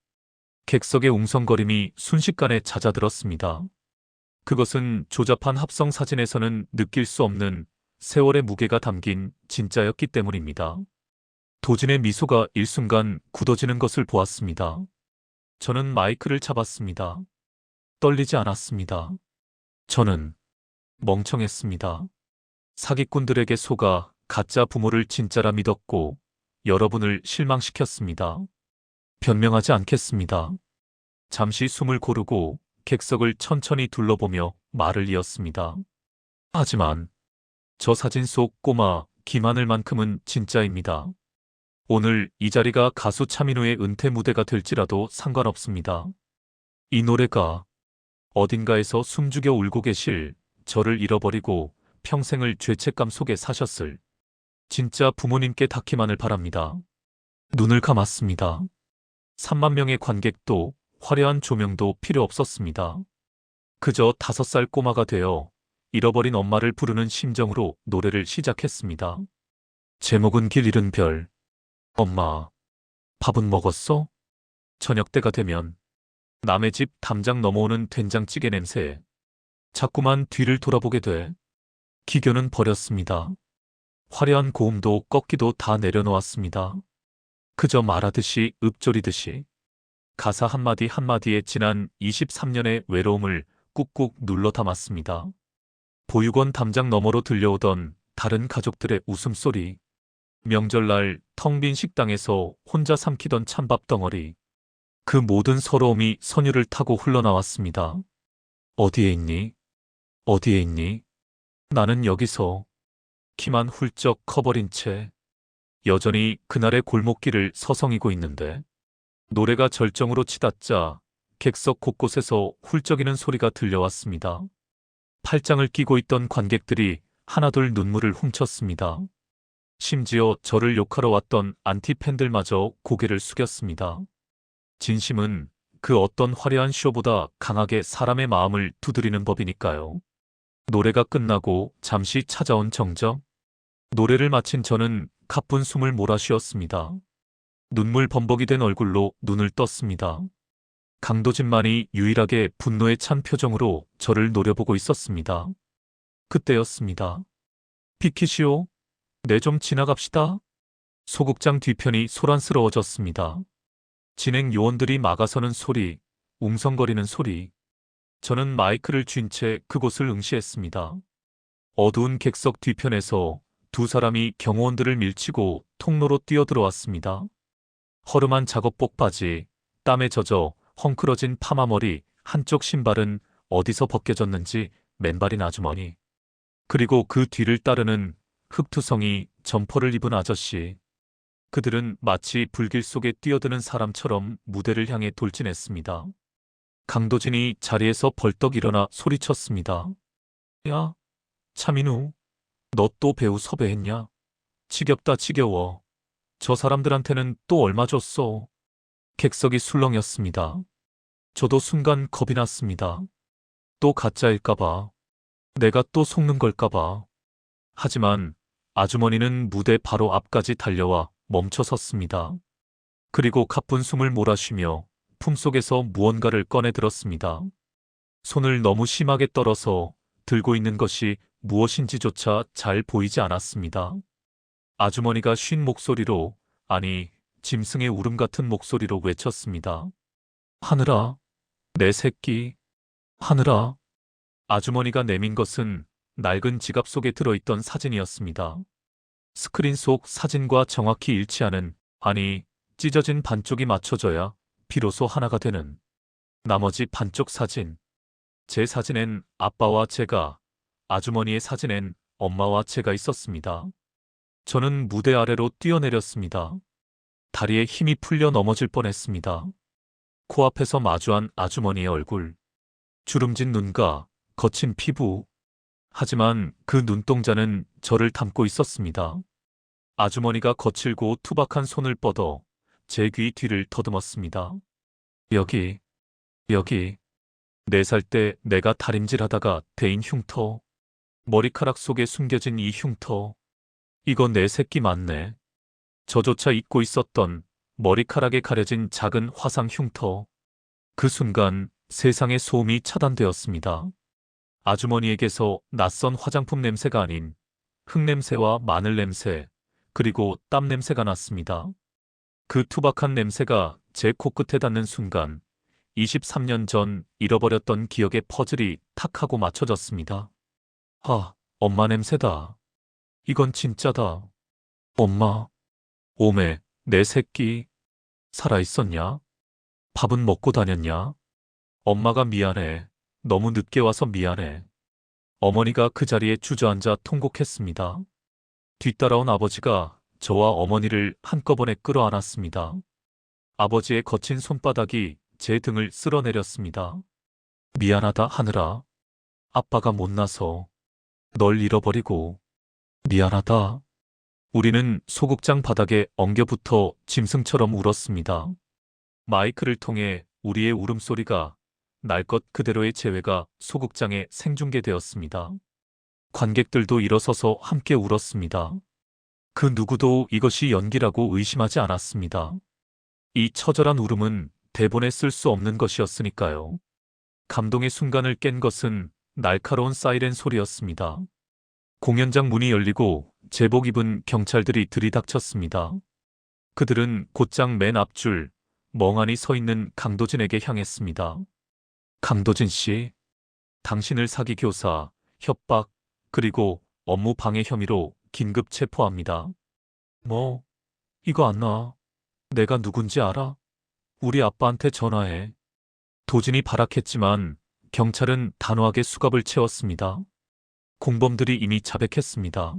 객석의 웅성거림이 순식간에 잦아들었습니다. 그것은 조잡한 합성 사진에서는 느낄 수 없는 세월의 무게가 담긴 진짜였기 때문입니다. 도진의 미소가 일순간 굳어지는 것을 보았습니다. 저는 마이크를 잡았습니다. 떨리지 않았습니다. 저는 멍청했습니다. 사기꾼들에게 속아 가짜 부모를 진짜라 믿었고 여러분을 실망시켰습니다. 변명하지 않겠습니다. 잠시 숨을 고르고 객석을 천천히 둘러보며 말을 이었습니다. 하지만 저 사진 속 꼬마 김하늘만큼은 진짜입니다. 오늘 이 자리가 가수 차민우의 은퇴 무대가 될지라도 상관없습니다. 이 노래가 어딘가에서 숨죽여 울고 계실 저를 잃어버리고 평생을 죄책감 속에 사셨을 진짜 부모님께 닿기만을 바랍니다. 눈을 감았습니다. 3만 명의 관객도 화려한 조명도 필요 없었습니다. 그저 5살 꼬마가 되어 잃어버린 엄마를 부르는 심정으로 노래를 시작했습니다. 제목은 길 잃은 별. 엄마, 밥은 먹었어? 저녁 때가 되면 남의 집 담장 넘어오는 된장찌개 냄새에 자꾸만 뒤를 돌아보게 돼. 기교는 버렸습니다. 화려한 고음도 꺾기도 다 내려놓았습니다. 그저 말하듯이 읊조리듯이 가사 한마디 한마디에 지난 23년의 외로움을 꾹꾹 눌러 담았습니다. 보육원 담장 너머로 들려오던 다른 가족들의 웃음소리, 명절날 텅 빈 식당에서 혼자 삼키던 찬밥 덩어리, 그 모든 서러움이 선율을 타고 흘러나왔습니다. 어디에 있니? 어디에 있니? 나는 여기서. 키만 훌쩍 커버린 채 여전히 그날의 골목길을 서성이고 있는데 노래가 절정으로 치닫자 객석 곳곳에서 훌쩍이는 소리가 들려왔습니다. 팔짱을 끼고 있던 관객들이 하나둘 눈물을 훔쳤습니다. 심지어 저를 욕하러 왔던 안티팬들마저 고개를 숙였습니다. 진심은 그 어떤 화려한 쇼보다 강하게 사람의 마음을 두드리는 법이니까요. 노래가 끝나고 잠시 찾아온 정적. 노래를 마친 저는 가쁜 숨을 몰아쉬었습니다. 눈물 범벅이 된 얼굴로 눈을 떴습니다. 강도진만이 유일하게 분노에 찬 표정으로 저를 노려보고 있었습니다. 그때였습니다. 비키시오. 네, 좀 지나갑시다. 소극장 뒤편이 소란스러워졌습니다. 진행 요원들이 막아서는 소리, 웅성거리는 소리. 저는 마이크를 쥔 채 그곳을 응시했습니다. 어두운 객석 뒤편에서 두 사람이 경호원들을 밀치고 통로로 뛰어들어왔습니다. 허름한 작업복 바지, 땀에 젖어 헝클어진 파마머리, 한쪽 신발은 어디서 벗겨졌는지 맨발인 아주머니. 그리고 그 뒤를 따르는 흑투성이 점퍼를 입은 아저씨. 그들은 마치 불길 속에 뛰어드는 사람처럼 무대를 향해 돌진했습니다. 강도진이 자리에서 벌떡 일어나 소리쳤습니다. 야, 차민우, 너 또 배우 섭외했냐? 지겹다 지겨워. 저 사람들한테는 또 얼마 줬어? 객석이 술렁였습니다. 저도 순간 겁이 났습니다. 또 가짜일까봐. 내가 또 속는 걸까봐. 하지만 아주머니는 무대 바로 앞까지 달려와 멈춰 섰습니다. 그리고 가쁜 숨을 몰아쉬며 품속에서 무언가를 꺼내 들었습니다. 손을 너무 심하게 떨어서 들고 있는 것이 무엇인지조차 잘 보이지 않았습니다. 아주머니가 쉰 목소리로, 아니, 짐승의 울음 같은 목소리로 외쳤습니다. 하늘아, 내 새끼, 하늘아. 아주머니가 내민 것은 낡은 지갑 속에 들어있던 사진이었습니다. 스크린 속 사진과 정확히 일치하는, 아니, 찢어진 반쪽이 맞춰져야 비로소 하나가 되는 나머지 반쪽 사진. 제 사진엔 아빠와 제가, 아주머니의 사진엔 엄마와 제가 있었습니다. 저는 무대 아래로 뛰어내렸습니다. 다리에 힘이 풀려 넘어질 뻔했습니다. 코앞에서 마주한 아주머니의 얼굴, 주름진 눈과 거친 피부. 하지만 그 눈동자는 저를 담고 있었습니다. 아주머니가 거칠고 투박한 손을 뻗어 제 귀 뒤를 더듬었습니다. 여기, 여기. 4살 때 내가 다림질하다가 데인 흉터. 머리카락 속에 숨겨진 이 흉터. 이거 내 새끼 맞네. 저조차 잊고 있었던 머리카락에 가려진 작은 화상 흉터. 그 순간 세상의 소음이 차단되었습니다. 아주머니에게서 낯선 화장품 냄새가 아닌 흙냄새와 마늘 냄새, 그리고 땀 냄새가 났습니다. 그 투박한 냄새가 제 코끝에 닿는 순간 23년 전 잃어버렸던 기억의 퍼즐이 탁 하고 맞춰졌습니다. 아, 엄마 냄새다. 이건 진짜다. 엄마. 오메, 내 새끼. 살아있었냐? 밥은 먹고 다녔냐? 엄마가 미안해. 너무 늦게 와서 미안해. 어머니가 그 자리에 주저앉아 통곡했습니다. 뒤따라온 아버지가 저와 어머니를 한꺼번에 끌어안았습니다. 아버지의 거친 손바닥이 제 등을 쓸어내렸습니다. 미안하다 하늘아. 아빠가 못나서 널 잃어버리고. 미안하다. 우리는 소극장 바닥에 엉겨붙어 짐승처럼 울었습니다. 마이크를 통해 우리의 울음소리가 날 것 그대로의 재회가 소극장에 생중계되었습니다. 관객들도 일어서서 함께 울었습니다. 그 누구도 이것이 연기라고 의심하지 않았습니다. 이 처절한 울음은 대본에 쓸 수 없는 것이었으니까요. 감동의 순간을 깬 것은 날카로운 사이렌 소리였습니다. 공연장 문이 열리고 제복 입은 경찰들이 들이닥쳤습니다. 그들은 곧장 맨 앞줄 멍하니 서 있는 강도진에게 향했습니다. 강도진 씨, 당신을 사기 교사, 협박, 그리고 업무 방해 혐의로 긴급 체포합니다. 뭐, 이거 안 나. 내가 누군지 알아? 우리 아빠한테 전화해. 도진이 발악했지만 경찰은 단호하게 수갑을 채웠습니다. 공범들이 이미 자백했습니다.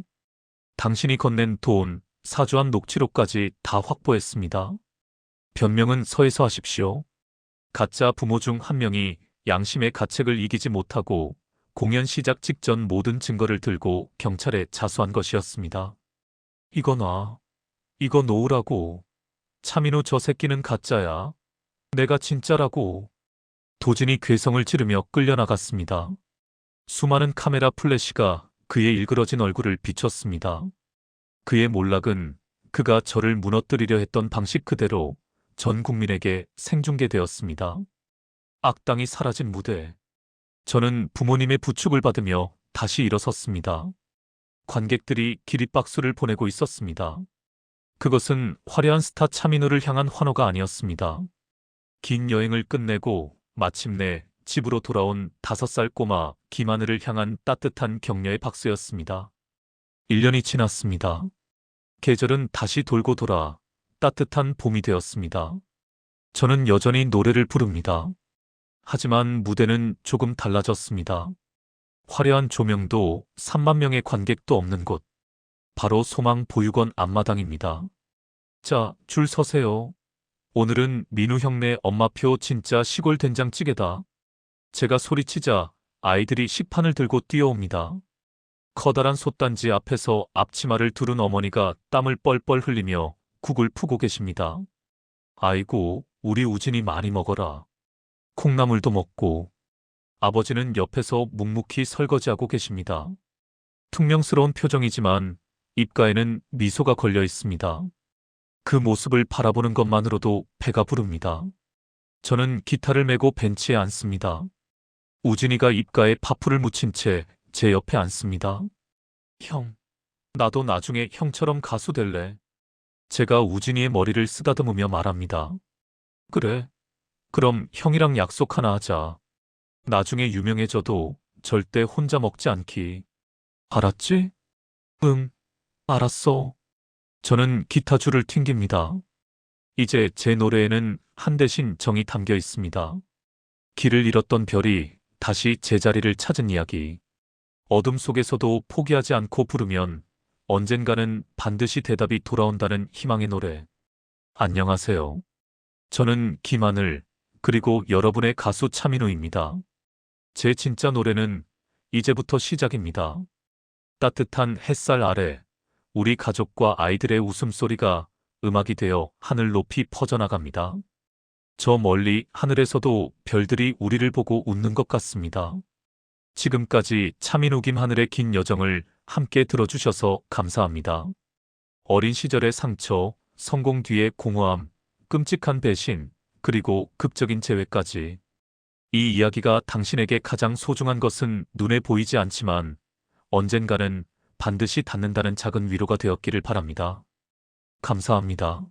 당신이 건넨 돈, 사주한 녹취록까지 다 확보했습니다. 변명은 서에서 하십시오. 가짜 부모 중 한 명이 양심의 가책을 이기지 못하고 공연 시작 직전 모든 증거를 들고 경찰에 자수한 것이었습니다. 이거 놔. 이거 놓으라고. 차민우 저 새끼는 가짜야. 내가 진짜라고. 도진이 괴성을 지르며 끌려나갔습니다. 수많은 카메라 플래시가 그의 일그러진 얼굴을 비췄습니다. 그의 몰락은 그가 저를 무너뜨리려 했던 방식 그대로 전 국민에게 생중계되었습니다. 악당이 사라진 무대. 저는 부모님의 부축을 받으며 다시 일어섰습니다. 관객들이 기립박수를 보내고 있었습니다. 그것은 화려한 스타 차민우를 향한 환호가 아니었습니다. 긴 여행을 끝내고 마침내 집으로 돌아온 5살 꼬마 김하늘을 향한 따뜻한 격려의 박수였습니다. 1년이 지났습니다. 계절은 다시 돌고 돌아 따뜻한 봄이 되었습니다. 저는 여전히 노래를 부릅니다. 하지만 무대는 조금 달라졌습니다. 화려한 조명도 3만 명의 관객도 없는 곳. 바로 소망 보육원 앞마당입니다. 자, 줄 서세요. 오늘은 민우 형네 엄마표 진짜 시골 된장찌개다. 제가 소리치자 아이들이 식판을 들고 뛰어옵니다. 커다란 솥단지 앞에서 앞치마를 두른 어머니가 땀을 뻘뻘 흘리며 국을 푸고 계십니다. 아이고, 우리 우진이 많이 먹어라. 콩나물도 먹고. 아버지는 옆에서 묵묵히 설거지하고 계십니다. 퉁명스러운 표정이지만 입가에는 미소가 걸려 있습니다. 그 모습을 바라보는 것만으로도 배가 부릅니다. 저는 기타를 메고 벤치에 앉습니다. 우진이가 입가에 파풀을 묻힌 채 제 옆에 앉습니다. 형, 나도 나중에 형처럼 가수 될래. 제가 우진이의 머리를 쓰다듬으며 말합니다. 그래, 그럼 형이랑 약속 하나 하자. 나중에 유명해져도 절대 혼자 먹지 않기. 알았지? 응, 알았어. 저는 기타 줄을 튕깁니다. 이제 제 노래에는 한 대신 정이 담겨 있습니다. 길을 잃었던 별이 다시 제자리를 찾은 이야기. 어둠 속에서도 포기하지 않고 부르면 언젠가는 반드시 대답이 돌아온다는 희망의 노래. 안녕하세요. 저는 김하늘, 그리고 여러분의 가수 차민우입니다. 제 진짜 노래는 이제부터 시작입니다. 따뜻한 햇살 아래 우리 가족과 아이들의 웃음소리가 음악이 되어 하늘 높이 퍼져나갑니다. 저 멀리 하늘에서도 별들이 우리를 보고 웃는 것 같습니다. 지금까지 차민우 김하늘의 긴 여정을 함께 들어주셔서 감사합니다. 어린 시절의 상처, 성공 뒤의 공허함, 끔찍한 배신, 그리고 극적인 재회까지. 이 이야기가 당신에게 가장 소중한 것은 눈에 보이지 않지만 언젠가는 반드시 닿는다는 작은 위로가 되었기를 바랍니다. 감사합니다.